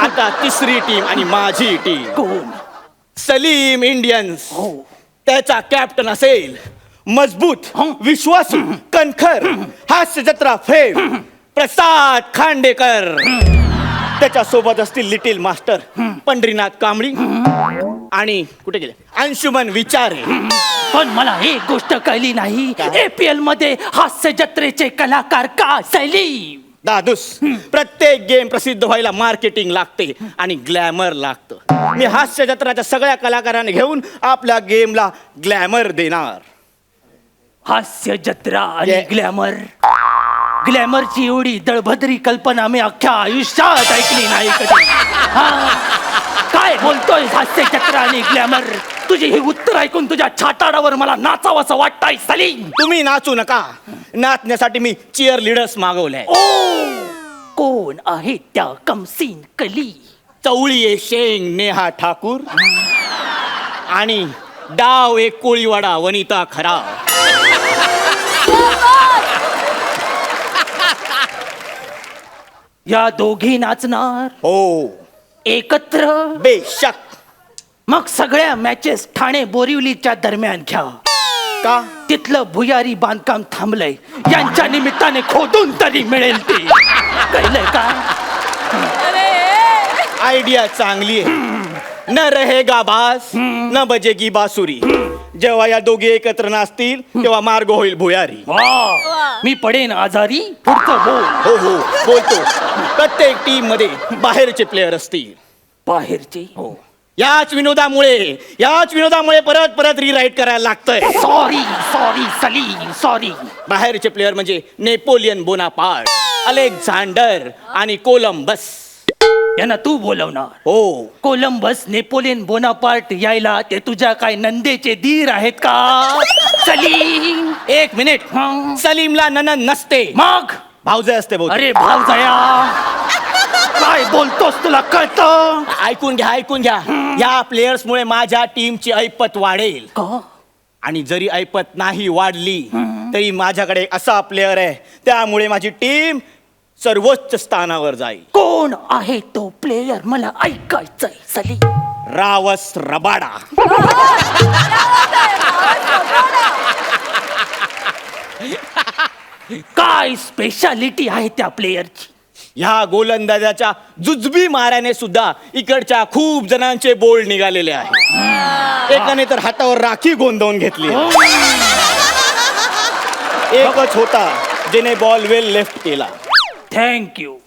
आता तिसरी टीम आणि माझी टीम कोण? सलीम इंडियन्स. हो. त्याचा कॅप्टन असेल मजबूत, विश्वासू, कणखर, हास्य जत्रा फेम प्रसाद खांडेकर. त्याच्या सोबत असतील लिटिल मास्टर पंढरीनाथ कांबळी आणि कुठे गेले अंशुमन विचारे. पण मला एक गोष्ट कळली नाही, APL मध्ये हास्य जत्रेचे कलाकार का सलीम? दादूस, प्रत्येक गेम प्रसिद्ध व्हायला मार्केटिंग लागते आणि ग्लॅमर लागतं. मी हास्य जत्राच्या सगळ्या कलाकारांना घेऊन आपल्या गेमला ग्लॅमर देणार. हास्य जत्रा आणि Yeah. ग्लॅमर. ग्लॅमरची एवढी दळभद्री कल्पना मी अख्ख्या आयुष्यात ऐकली नाही कधी. हा? काय बोलतोय हास्य जत्रा आणि ग्लॅमर? तुझी ही उत्तर ऐकून तुझ्या छाताडावर मला नाचावंसं वाटतंय सलीम. तुम्ही नाचू नका. नाचण्यासाठी मी चिअर लिडर्स मागवले. ओ, कोण आहे त्या कमसीन कली? चवळी शेंग नेहा ठाकूर आणि डाव एक कोळीवाडा वनिता खरा. या दोघी नाचणार हो एकत्र? बेशक. मग सगळ्या मॅचेस ठाणे बोरिवलीच्या दरम्यान घ्या. का? तिथलं भुयारी बांधकाम थांबलंय, यांच्या निमित्ताने खोदून तरी मिळेल ते. कळलंय का? आयडिया चांगली आहे. न रहेगा बास न बजेगी बासुरी. जेव्हा या दोघी एकत्र नाचतील तेव्हा मार्ग होईल भुयारी. वा, मी पडेन आजारी. पुढचं बोल. हो हो बोलतो. प्रत्येक टीम मध्ये बाहेरचे प्लेयर असतील. बाहेरची? हो. याच विनोदामुळे परत परत रिराईट करायला लागतंय. Sorry Salim, sorry. बाहेरचे प्लेयर म्हणजे नेपोलियन बोनापार्ट, अलेक्झांडर आणि कोलंबस. यांना तू बोलवणार? हो. कोलंबस, नेपोलियन बोनापार्ट यायला ते तुझ्या काय नंदेचे धीर आहेत का सलीम? 1 मिनिट. सलीमला ननन नसते, मग भाऊजे असते बहुतेक. अरे भावजया, काय बोलतोस तुला कळतं? ऐकून घ्या. या प्लेयर्स मुळे माझ्या टीमची ऐपत वाढेल. का? आणि जरी ऐपत नाही वाढली तरी माझ्याकडे असा प्लेयर आहे त्यामुळे माझी टीम सर्वोच्च स्थानावर जाईल. कोण आहे तो प्लेयर? मला ऐकायचंय सलीम. रावस रबाडा. काय स्पेशालिटी आहे त्या प्लेयरची. ह्या गोलंदाजाच्या जुजबी माऱ्याने सुद्धा इकडच्या खूप जणांचे बोल निघालेले आहे. एकाने तर हातावर राखी गोंदवून घेतली. एकच होता ज्याने बॉल वेल लेफ्ट केला. थँक्यू.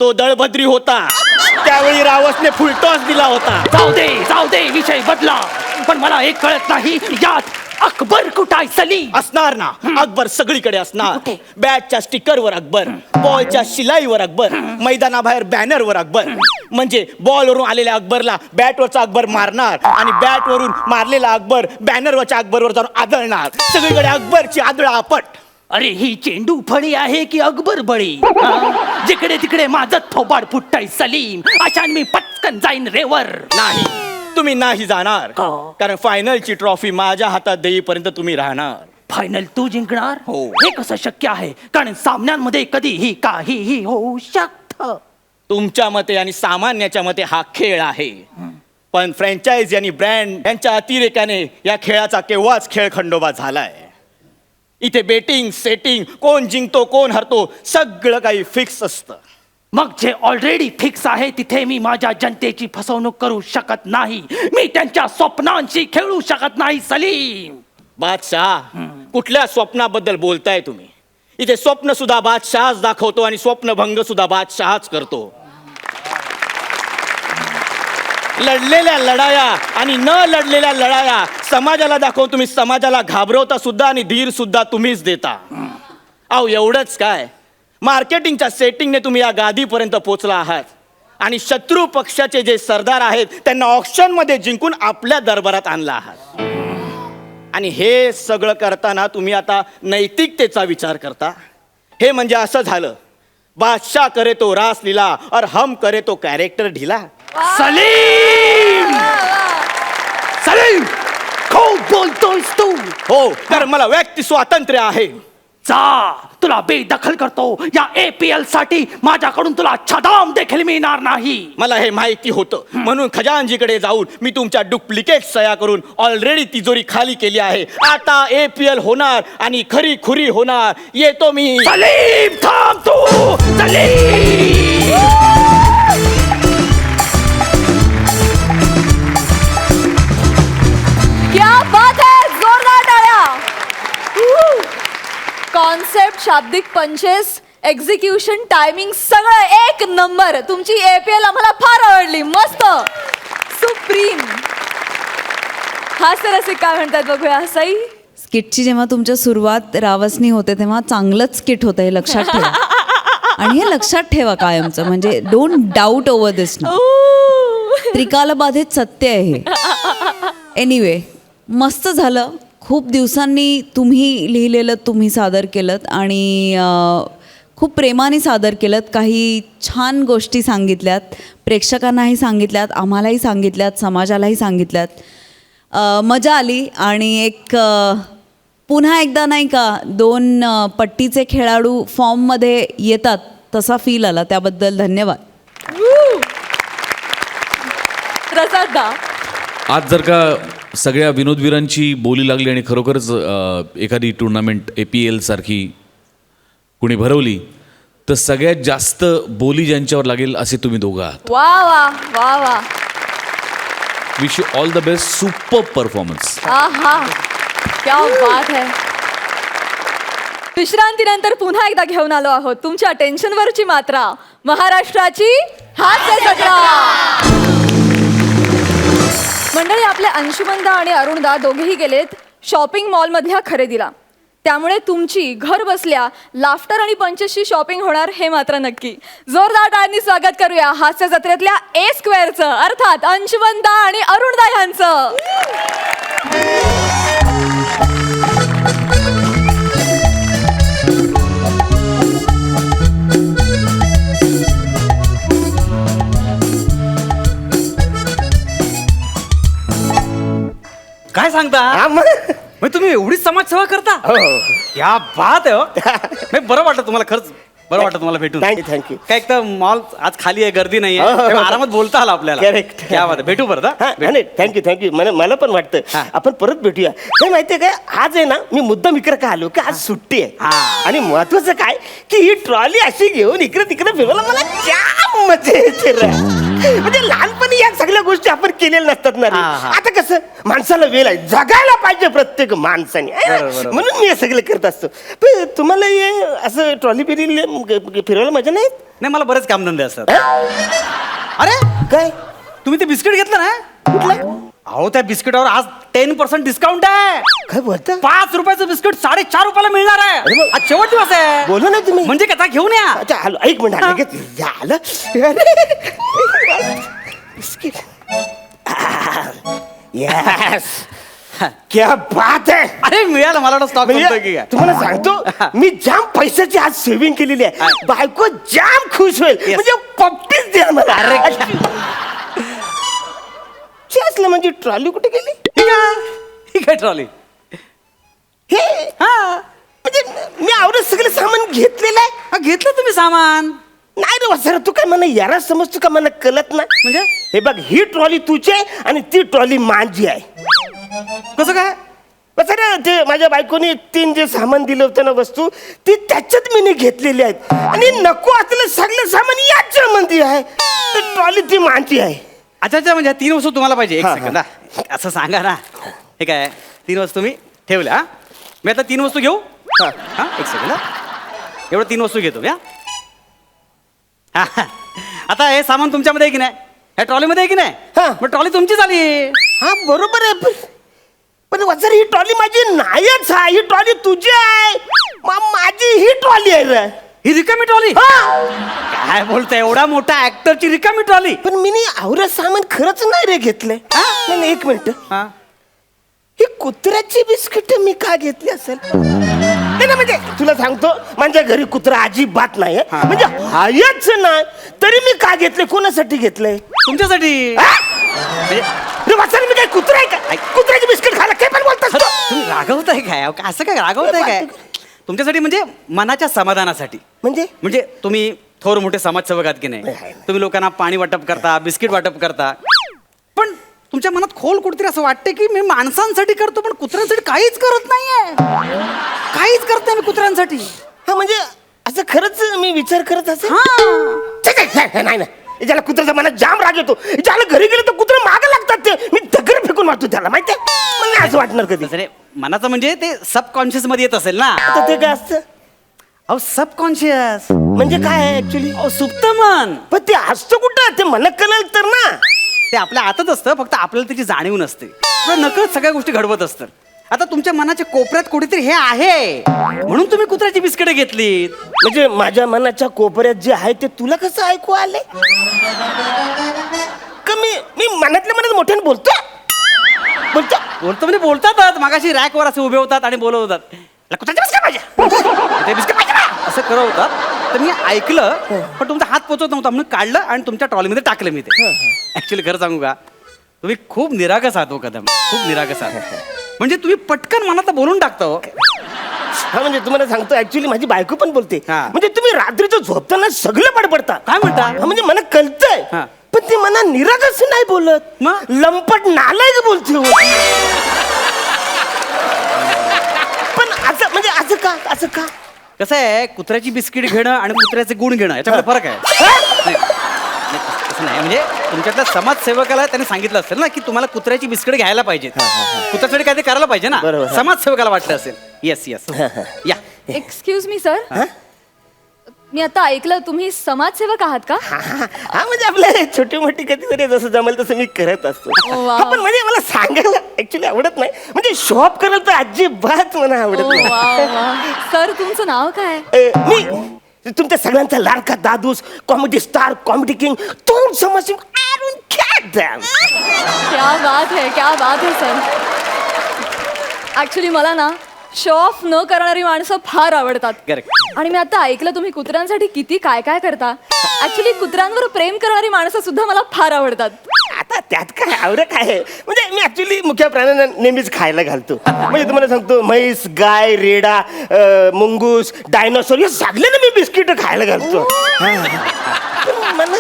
तो दळभद्री होता. त्यावेळी रावसने फुलटॉस दिला होता. जाऊ दे विषय बदला. पण मला एक कळत नाही, यात अकबर कुठं आहे सलीम? असणार ना, अकबर सगळीकडे असणार. कुठे? बॅटच्या स्टिकरवर अकबर, बॉलच्या शिलाईवर अकबर, मैदानाबाहेर बॅनरवर अकबर. म्हणजे बॉलवरून आलेल्या अकबरला बॅटवरचा अकबर मारणार आणि बॅटवरून मारलेला अकबर बॅनरवरच्या अकबरवर जाऊन आदळणार. सगळीकडे अकबरची आदळापट. अरे ही चेंडू फळी आहे की अकबर बळी? हा? जिकडे तिकडे माझं थोबाड फुटतंय सलीम. अशान मी पटकन जाईन रेवर. नाही, तुम्ही नाही जाणार. का? कारण फायनलची ट्रॉफी माझ्या हातात देईपर्यंत तुम्ही राहणार. फायनल तू जिंकणार? हो. हे कसं शक्य आहे? कारण सामन्यांमध्ये कधीही काहीही होऊ शकतं. तुमच्या मते आणि सामान्याच्या मते हा खेळ आहे. पण फ्रँचायझी आणि ब्रँड यांच्या अतिरेकाने या खेळाचा केव्हाच खेळ खंडोबा झालाय. इथे बेटिंग सेटिंग, कोण जिंकतो कोण हरतो सगळं काही फिक्स असतं. मग जे ऑलरेडी फिक्स आहे तिथे मी माझ्या जनतेची फसवणूक करू शकत नाही. मी त्यांच्या स्वप्नांशी खेळू शकत नाही सलीम. बादशाह, कुठल्या स्वप्नाबद्दल बोलताय तुम्ही? इथे स्वप्न सुद्धा बादशहाच दाखवतो आणि स्वप्नभंग सुद्धा बादशहाच करतो. लढलेल्या लढाया आणि न लढलेल्या लढाया समाजाला दाखवून तुम्ही समाजाला घाबरवता सुद्धा आणि धीर सुद्धा तुम्हीच देता. अहो एवढंच काय, मार्केटिंगच्या सेटिंगने तुम्ही या गादीपर्यंत पोहोचला आहात आणि शत्रू पक्षाचे जे सरदार आहेत त्यांना ऑप्शनमध्ये जिंकून आपल्या दरबारात आणला आहात. आणि हे सगळं करताना तुम्ही आता नैतिकतेचा विचार करता. हे म्हणजे असं झालं, बादशाह करे तो रासलीला और हम करे तो कॅरेक्टर ढिला. सलीम सलीम खूप बोलतोयस तू. हो, कारण मला व्यक्ती स्वातंत्र्य आहे. जा, तुला बेदखल करतो. या APL साठी माझ्याकडून तुला छदाम देखील मिळणार नाही. मला हे माहिती होतं, म्हणून खजानजीकडे जाऊन मी तुमच्या डुप्लिकेट सह्या करून ऑलरेडी तिजोरी खाली केली आहे. आता APL होणार आणि खरी खुरी होणार. येतो मी. सलीम थांब तू. सलीम क्या बात है, जोरदार टाळ्या. कॉन्सेप्ट, शाब्दिक पंचेस, एक्झिक्युशन, टायमिंग सगळं एक नंबर. तुमची APL आम्हाला फार आवडली. मस्त, सुप्रीम. हास्य रसिक काय म्हणतात बघूया. सई, स्किटची जेव्हा तुमच्या सुरुवात रावसनी होते तेव्हा चांगलंच स्किट होतं, हे लक्षात ठेवा. आणि हे लक्षात ठेवा कायमचं, म्हणजे डोंट डाऊट ओव्हर दिस ना. त्रिकालबाधित सत्य आहे हे. एनिवे, मस्त झालं. खूप दिवसांनी तुम्ही लिहिलेलं तुम्ही सादर केलं आणि खूप प्रेमाने सादर केलं. काही छान गोष्टी सांगितल्यात, प्रेक्षकांनाही सांगितल्यात, आम्हालाही सांगितल्यात, समाजालाही सांगितल्यात. मजा आली. आणि एक पुन्हा एकदा नाही का 2 पट्टीचे खेळाडू फॉर्ममध्ये येतात तसा फील आला. त्याबद्दल धन्यवाद. प्रसाद दा. आज जर का सगळ्या विनोदवीरांची बोली लागली आणि खरोखरच एखादी टुर्नामेंट APL सारखी कुणी भरवली तर सगळ्यात जास्त बोली ज्यांच्यावर लागेल असे तुम्ही दोघं आहात. वा वा वा वा. Wish you all the best. Super performance. आहा, क्या बात है. विश्रांतीनंतर पुन्हा एकदा घेऊन आलो आहोत तुमच्या टेन्शनवरची मात्रा, महाराष्ट्राची हास्य जत्रा. मंडळी, आपले अंशुमनदा आणि अरुणदा दोघेही गेलेत शॉपिंग मॉलमधल्या खरेदीला. त्यामुळे तुमची घर बसल्या लाफ्टर आणि पंचेसची शॉपिंग होणार हे मात्र नक्की. जोरदार टाळ्यांनी स्वागत करूया हास्य जत्रेतल्या A स्क्वेअरचं, अर्थात अंशुमनदा आणि अरुणदा यांचं. काय सांगता? मग तुम्ही एवढीच समाजसेवा करता? क्या बात आहे हो. नाही, बरं वाटलं तुम्हाला खरंच. बरं वाटतं तुम्हाला भेटून. थँक्यू. काय एक तर मॉल आज खाली आहे, गर्दी नाहीये, हो, हो, हो. त्यामुळे आरामात बोलता आला आपल्याला. Correct. क्या बात आहे. भेटू परत हा? थँक्यू मला पण वाटतं आपण परत भेटूया. काय माहितीये काय, आज आहे ना मी मुद्दाम इकडे का आलो की आज सुट्टी आहे आणि महत्वाचं काय की ही ट्रॉली अशी घेऊन इकडे तिकडे फिरवायला मला जाम मजा येते रे. म्हणजे लहानपणी या सगळ्या गोष्टी आपण केलेल्या नसतात ना रे. आता कसं माणसाला वेळ आहे, जगायला पाहिजे प्रत्येक माणसाने, म्हणून मी हे सगळं करत असतो. पण तुम्हाला हे असं ट्रॉली फिरवायला मजा नाही? नाही, मला बरेच कामधंदे असतात. अरे काय तुम्ही ते बिस्किट घेतलं ना? कुठलं? अहो त्या बिस्किटावर आज 10% डिस्काउंट आहे. काय बोलता? 5 रुपयाचं बिस्किट 4.5 रुपयाला मिळणार आहे. अरे मग- आज शेवट दिवस आहे. बोला ना तुम्ही. म्हणजे कथा घेऊन या. अच्छा आलो, एक मिनिट आलं लगेच. झालं बिस्किट. यस, क्या बात आहे. अरे मिळालं, मला वाटतं स्टॉक म्हणजे की काय. तुम्हाला सांगतो मी जाम पैशाची आज सेव्हिंग केलेली आहे. बायको जाम खुश होईल. Yes. म्हणजे पप्पीच द्या मला. अरे असलं म्हणजे ट्रॉली कुठे गेली? ही काय ट्रॉली? हे म्हणजे मी आवडत सगळं सामान घेतलेलं आहे. घेतलं तुम्ही सामान? नाही रे सर, तू काय मला यारा समजतो का? मला कळत ना. म्हणजे हे बघ, ही ट्रॉली तुझी आहे आणि ती ट्रॉली माझी आहे. कसं काय? सर ते माझ्या बायकोनी 3 जे सामान दिलं होतं ना वस्तू, ती त्याच्यात मी घेतलेली आहेत आणि नको असलेलं सगळं सामान याच्या मध्ये आहे. ट्रॉली ती माझी आहे. अच्छा अच्छा, म्हणजे 3 वस्तू तुम्हाला पाहिजे. एक हा, सेकंद असं सांगा ना. हे काय 3 वस्तू मी ठेवल्या. हा, मी आता 3 वस्तू घेऊ. हा. हा, एक सेकंद. एवढं 3 वस्तू घेतो मी. हा, आता हे सामान तुमच्यामध्ये आहे की नाही? ह्या ट्रॉलीमध्ये आहे की नाही? हा. मग ट्रॉली तुमची झाली. हा बरोबर आहे, पण वसर ही ट्रॉली माझी नाहीच आहे. ही ट्रॉली तुझी आहे. माझी ही ट्रॉली आहे रे. ही रिकामी ट्रॉली? काय बोलताय, एवढा मोठा ऍक्टरची रिकामी ट्रॉली? पण मी आवडत सामान खरंच नाही रे घेतलंय. नाही नाही, एक मिनिट. हा, ही कुत्र्याची बिस्किट मी का घेतली असेल? नाही ना, म्हणजे तुला सांगतो माझ्या घरी कुत्रा अजिबात नाही आहे. म्हणजे हायच नाही तरी मी का घेतले? कोणासाठी घेतलंय? तुमच्यासाठी. म्हणजे मी काय कुत्रा आहे का? कुत्र्याची बिस्किट खायला काय पण बोलतास तू? तुम्ही रागवताय काय? असं काय रागवताय काय? तुमच्यासाठी म्हणजे मनाच्या समाधानासाठी. म्हणजे तुम्ही थोर मोठे समाजसेवक आहात की नाही? तुम्ही लोकांना पाणी वाटप करता, बिस्किट वाटप करता, पण तुमच्या मनात खोल कुठेतरी असं वाटतं की मी माणसांसाठी करतो पण कुत्र्यांसाठी काहीच करत नाहीये. काहीच करत नाही मी कुत्र्यांसाठी. हा, म्हणजे असं खरंच मी विचार करत असेल? नाही ना, ज्याला कुत्र्याचा मनात जाम राग येतो, ज्याला घरी गेलं तर कुत्रे मागे लागतात, ते मी दगड फेकून मारतो त्याला. माहितीये मला नाही असं वाटणार कधी. अरे मनाचं म्हणजे ते सबकॉन्शियस मध्ये येत असेल ना. आता ते काय असतं? अहो सबकॉन्शियस म्हणजे काय आहे ऍक्च्युली? अहो सुप्त मन. पण ते असतं कुठं? ते मला कळलं तर ना. ते आपल्या आतच असतं, फक्त आपल्याला त्याची जाणीव नसते. नकळत सगळ्या गोष्टी घडवत असतात. आता तुमच्या मनाच्या कोपऱ्यात कुठेतरी हे आहे म्हणून तुम्ही कुत्र्याची बिस्किटं घेतलीत. म्हणजे माझ्या मनाच्या कोपऱ्यात जे आहे ते तुला कसं ऐकू आले? का मी मनातल्या मनात मोठ्याने बोलतो म्हणजे बोलतातच. मागाशी रॅकवर असे उभे होतात आणि बोलत होतात, कुत्र्याची बिस्किट पाहिजे, ते बिस्किट पाहिजे ना, असं करत होतात. तर मी ऐकलं, पण तुमचा हात पोचत नव्हता म्हणून काढलं आणि तुमच्या ट्रॉलीमध्ये टाकलं मी ते. ऍक्च्युली खरं सांगू का, तुम्ही खूप निरागस आहात हो कदम, खूप निरागस आहात. म्हणजे तुम्ही पटकन मनात बोलून टाकता हो. हा, म्हणजे तुम्हाला सांगतो ऍक्च्युली माझी बायको पण बोलते. हा. म्हणजे तुम्ही रात्रीचं झोपताना सगळं बडबडता. काय म्हणता? हा, म्हणजे मला कळतंय, हा. पण ते मना निरागस नाही बोलत, मग? लंपट नालायक बोलते हो. पण असं म्हणजे असं का? कसं आहे, कुत्र्याची बिस्किट घेणं आणि कुत्र्याचे गुण घेणं याच्यामध्ये फरक आहे. नाही, तसं नाही. म्हणजे तुमच्यातल्या समाजसेवकाला त्याने सांगितलं असेल ना की तुम्हाला कुत्र्याची बिस्किट घ्यायला पाहिजे, कुत्र्यासाठी काय ते करायला पाहिजे ना. बरोबर. समाजसेवकाला वाटलं असेल. येस या. एक्सक्यूज मी सर, मी आता ऐकलं तुम्ही समाजसेवक आहात का? हा, म्हणजे आपल्या छोटी मोठी कधीतरी जसं जमेल तसं मी करत असतो. वा. हा, पण म्हणजे मला सांगायला ऍक्च्युली आवडत नाही. म्हणजे शॉप करायला तर अजिबात मला आवडत ओ, नाही. वा, वा. सर तुमचं नाव काय? मी तुमच्या सगळ्यांचा लाडका दादूस, कॉमेडी स्टार, कॉमेडी किंग, तोंड समज क्या बात है सर. ऍक्च्युली मला ना शो ऑफ न करणारी माणसं फार आवडतात. Correct. आणि मी आता ऐकलं तुम्ही कुत्र्यांसाठी किती काय काय करता. ऍक्च्युली कुत्र्यांवर प्रेम करणारी माणसं सुद्धा मला फार आवडतात. आता त्यात काय आवडं काय आहे? म्हणजे मी ऍक्च्युली मुख्य प्राण्यांना नेहमीच खायला घालतो. म्हणजे तुम्हाला सांगतो, म्हैस, गाय, रेडा, मुंगूस, डायनोसॉर हे सगळ्यांना मी बिस्किट खायला घालतो. पण मला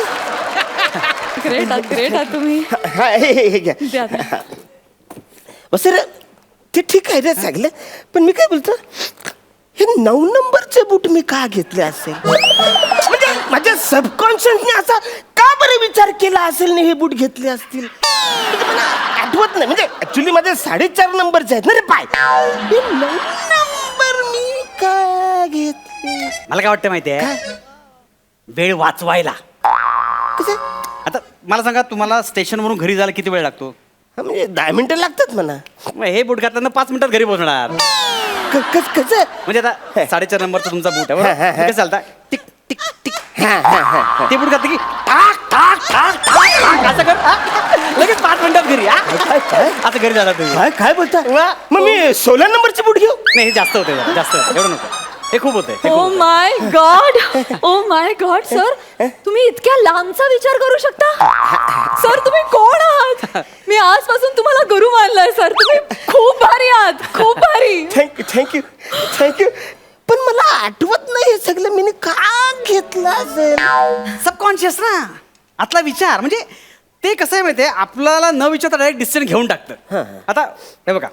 ग्रेट आहात तुम्ही. हा, हे घ्या. द्या, द्या. सर ते ठीक आहे रे सगळं, पण मी काय बोलतो, हे 9 नंबरचे बूट मी का घेतले असेल? म्हणजे माझ्या सबकॉन्शियसने असा का बरं विचार केला असेल नाही हे बूट घेतले असतील? म्हणजे मला आठवत नाही. म्हणजे ऍक्च्युली माझे 4.5 नंबरचे आहेत ना रे पाय. हे 9 नंबर मी का घेतले? मला काय वाटतं माहितीये, वेळ वाचवायला. कसं? आता मला सांगा, तुम्हाला स्टेशनवरून घरी जायला किती वेळ लागतो? हा, म्हणजे 10 मिनिटं लागतात म्हणा. मग हे बूट घातल्यानं 5 मिनिटात घरी पोहोचणार. कसं? म्हणजे आता 4.5 नंबरचा तुमचा बूट आहे बरोबर? कसं चालता टिक टिक टिक. ते बूट घातलं की टाक टाक टाक टाक टाक असं कर, लगेच 5 मिनिटात घरी. असं घरी जाता तुम्ही. काय काय बोलता? मग मी 16 नंबरचे बूट घेऊ? नाही, हे जास्त होते, जास्त एवढं नको. हे खूप होते. ओ my God, O my God. Sir तुम्ही इतक्या लांबचा विचार करू शकता? सर तुम्ही कोण आहात? मी आजपासून तुम्हाला गुरु मानलाय सर. तुम्ही खूप भारी आहात, खूप भारी. थँक्यू. पण मला आठवत नाही हे सगळं मी का घेतलं असेल. सबकॉन्शियस ना, आतला विचार. म्हणजे ते कसं आहे माहितीये, आपल्याला न विचारता डायरेक्ट डिसिजन घेऊन टाकतं. आता हे बघा,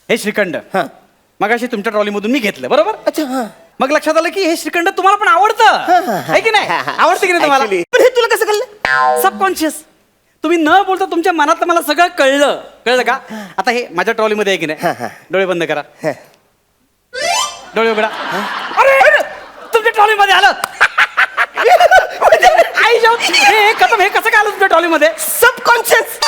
हे श्रीखंड मगाशी तुमच्या ट्रॉलीमधून मी घेतलं बरोबर. अच्छा. हा. मग लक्षात आलं की हे श्रीखंड तुम्हाला पण आवडतं, आहे की नाही? आवडतं की नाही तुम्हाला? पण हे तुला कसं कळलं? सबकॉन्शियस. तुम्ही न बोलता तुमच्या मनात मला सगळं कळलं का? आता हे माझ्या ट्रॉलीमध्ये आहे की नाही? डोळे बंद करा, डोळे उघडा. अरे तुमच्या ट्रॉलीमध्ये आलं. आई जाऊ, हे कसं काय आलं तुमच्या ट्रॉलीमध्ये? सबकॉन्शियस.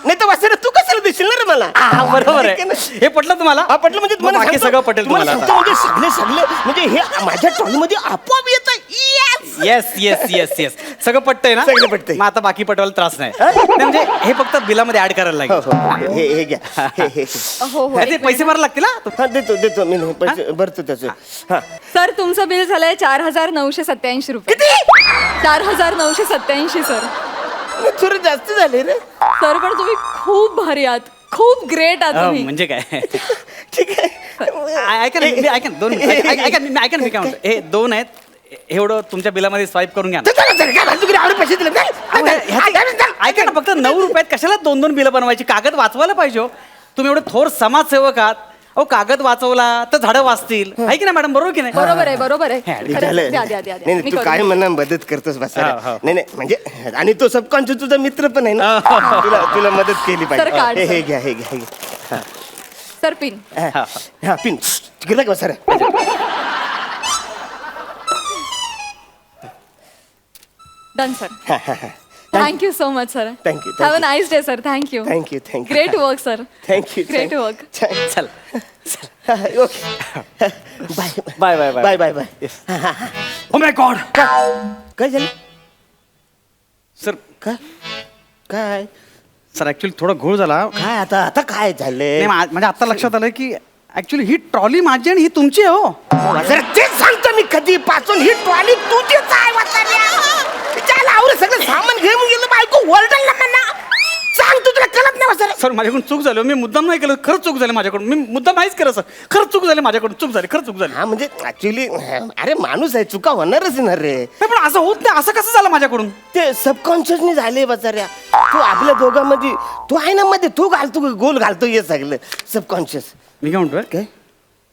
नाही तर वासरे तू कशाला दिसेल ना रे मला? बरोबर आहे. हे पटलं तुम्हाला? हा, पटलं. म्हणजे मग बाकी सगळं पटेल तुम्हाला आता. म्हणजे सगळे म्हणजे हे माझ्या ट्रॉलीमध्ये आपोआप येतं. येस सगळं पटतंय ना? सगळं पटतंय. मग आता बाकी पटवायला त्रास नाही. नाही, म्हणजे हे फक्त बिलामध्ये ऍड करायला लागेल. हे घ्या. हे. हो हो. ते पैसे भरायला लागतील ना? हा, देतो मी पैसे भरतो त्याचे. हा. सर तुमचं बिल झालंय 4,987 रुपये. 4,987 सर. थोडं जास्त झाले रे. सर पण तुम्ही खूप भारी आहात, खूप ग्रेट आहात तुम्ही. म्हणजे काय? ठीक आहे. ऐका ना, दोन ऐका मी काय म्हणतो, हे 2 आहेत. एवढं तुमच्या बिलामध्ये स्वाईप करून घ्या ना. आवडे पैसे दिले ऐका ना, फक्त 9 रुपयात कशाला 2 बिलं बनवायची? कागद वाचवायला पाहिजे हो. तुम्ही एवढे थोर समाजसेवक आहात. अहो, कागद वाचवला तर झाडं वाचतील, आहे की नाही मॅडम? बरोबर की नाही? बरोबर आहे. खरंच. द्या. मी तू करते. काय म्हणा मदत करतोस बस. हो. नाही म्हणजे आणि तो सबकॉन्शियस तुझा मित्र पण आहे ना. तुला मदत केली सर, कार्ड, पाहिजे. सर. हे घ्या. Sir pin. हा पिन तिकडे का sir? Done sir. Thank you so much sir. Thank you. Have a nice day sir. Thank you. Thank you. Great work sir. Thank you. Great work. चल. Okay. Bye. Oh my god. काय झालं? सर काय सर ऍक्च्युली थोडा घोळ झाला. काय आता काय झालंय? नाही, म्हणजे आता लक्षात आलं की ऍक्च्युली ही ट्रॉली माझी आणि ही तुमची आहे हो. जरा तेच सांगतो मी कधीपासून, ही ट्रॉली तुझीच आहे वाचायला. त्याला आवड सगळं सामान घेऊन गेलं, बायको ओरडल ना म्हणा. सांग तू, तुला कळत नाही सर? सर माझ्याकडून चूक झाली, मी मुद्दाम नाही केलं. खरंच चूक झाली माझ्याकडून. मी मुद्दाम नाहीच केलं सर. खरंच चूक झाली माझ्याकडून. खरंच चूक झाली. हा म्हणजे ऍक्च्युली अरे माणूस आहे, चुका होणारच ना रे. नाही, पण असं होत नाही. असं कसं झालं माझ्याकडून? ते सबकॉन्शियसनी झाले बचाऱ्या. तू आपल्या दोघांमध्ये तू आहे ना मध्ये, तू घालतो गोल घालतो हे सगळं सबकॉन्शियस. मी काय म्हणतोय, काय?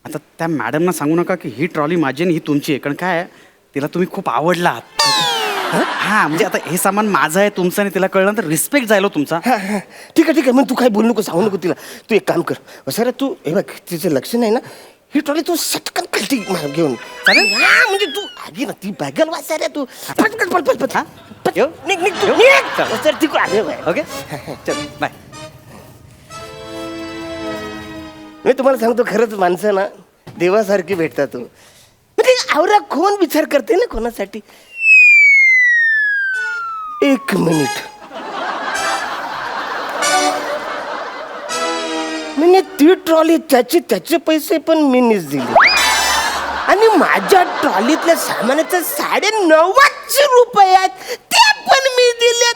आता त्या मॅडमना सांगू नका की ही ट्रॉली माझी आणि ही तुमची आहे. कारण काय आहे, तिला तुम्ही खूप आवडला आहात. हा म्हणजे आता हे सामान माझं आहे, तुमचं, आणि तिला कळलं तर रिस्पेक्ट जायला हो तुमचा. ठीक आहे मग तू काय बोलू नको, सांगू नको तिला. तू एक काम कर सर, तू हे बघ तिचं लक्ष नाही ना, ही ट्रॉली तू सटकन खालती घेऊन चालेल. हा म्हणजे तू आधी ना ती बॅगल वाचायला तू पटकन पट हा निघ तू निघ सर. ठीक आहे ओके चल बाय. मी तुम्हाला सांगतो, खरंच माणसं ना देवासारखी भेटतात. तू म्हणजे आवरा कोण विचार करते ना कोणासाठी. 1 मिनिट. म्हणजे ती ट्रॉली त्याचे पैसे पण मीच दिले, आणि माझ्या ट्रॉलीतल्या सामानाचे 9.5 रुपये आहेत ते पण मी दिले.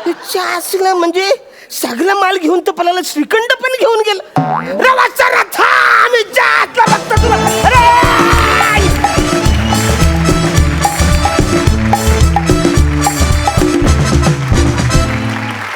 तिच्या असलं म्हणजे सगळा माल घेऊन तो पलाला श्रीखंड पण घेऊन गेला रवाचा रथा आम्ही जातला बघतो तुला अरे